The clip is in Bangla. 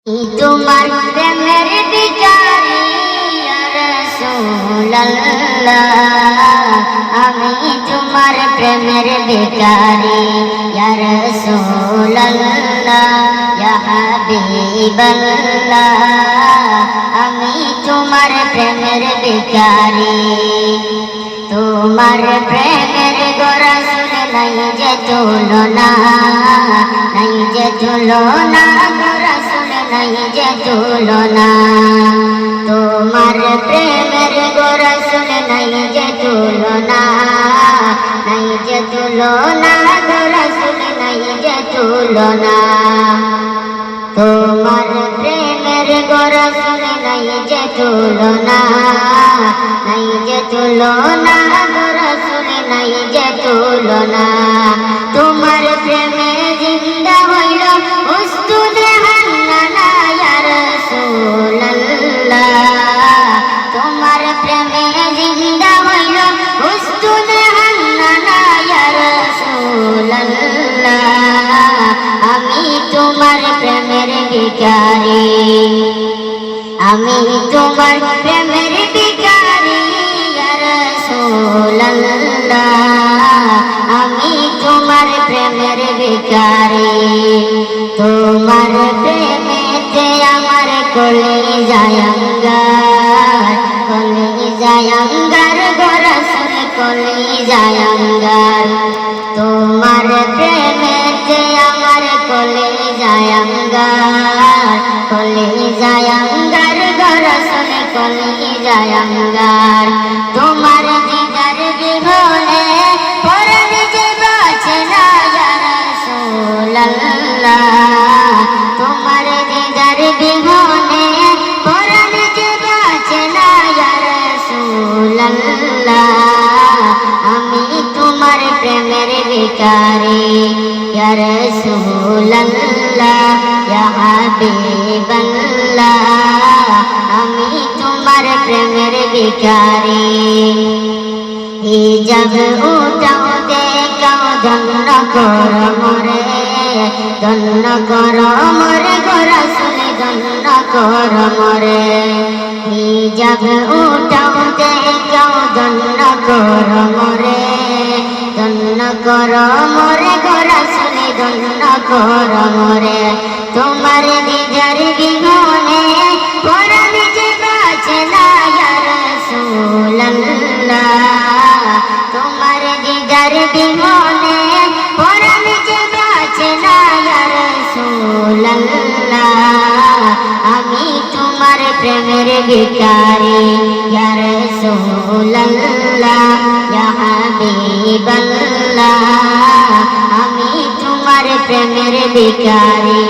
তোমার প্রেমের ভিখারি ইয়া রাসূলুল্লাহ, আমি তোমার প্রেমের ভিখারি ইয়া রাসূলুল্লাহ, ইয়া হাবিবাল্লাহ, আমি তোমার প্রেমের ভিখারি। তোমার প্রেমের রাসূল নাই যে তুলনা, নাই যে তুলনা, রাসূল নাই যে তুলনা। তোমার প্রেমের রাসূল নাই যে তুলনা, নাই যে তুলনা, রাসূল নাই যে তুলনা। তোমার প্রেমের রাসূল নাই যে তুলনা, নাই যে তুলনা, রাসূল নাই যে তুলনা। তোমার প্রেমে জিন্দা হইল উস্তুদে হান্নানা ইয়া রাসূলুল্লাহ, তোমার প্রেমে জিন্দা হইল উস্তুদে হান্নানা ইয়া রাসূলুল্লাহ, আমি তোমার প্রেমের ভিখারি, আমি তোমার প্রেমের ভিখারি ইয়া রাসূলুল্লাহ, আমি তোমার প্রেমের ভিখারি। তোমার প্রেমেতে আমার কলিজায় আঙ্গার, কলিজায় আঙ্গার গো রাসূল, কলিজায় আঙ্গার। তোমার প্রেমেতে আমার কলিজায় আঙ্গার, কলিজায় আঙ্গার গো রাসূল, কলিজায় আঙ্গার। তোমার দিদার বিহনে পরাণ যে বাঁচে না ইয়া রাসূলুল্লাহ, তোমার দিদার বিহনে পরাণ যে বাঁচে না ইয়া রাসূলুল্লাহ, আমি তোমার প্রেমের ভিখারি ইয়া রাসূলুল্লাহ, ইয়া হাবিবাল্লাহ, আমি তোমার প্রেমের ভিখারি। হিজাব উঠাও দেখাও ধন্য কর মোরে, ধন্য কর মোরে গো রাসূল, ধন্য কর মোরে। হিজাব উঠাও দেখাও ধন্য কর মোরে, ধন্য কর মোরে গো রাসূল, ধন্য কর মোরে। তোমার দিদার বিহনে পরাণ যে বাঁচে না ইয়া রাসূলুল্লাহ, তোমার দিদার বিহনে পরাণ যে বাঁচে না ইয়া রাসূলুল্লাহ, আমি তোমার প্রেমের ভিখারি ইয়া রাসূলুল্লাহ, ইয়া হাবিবাল্লাহ, আমি তোমার প্রেমের ভিখারি।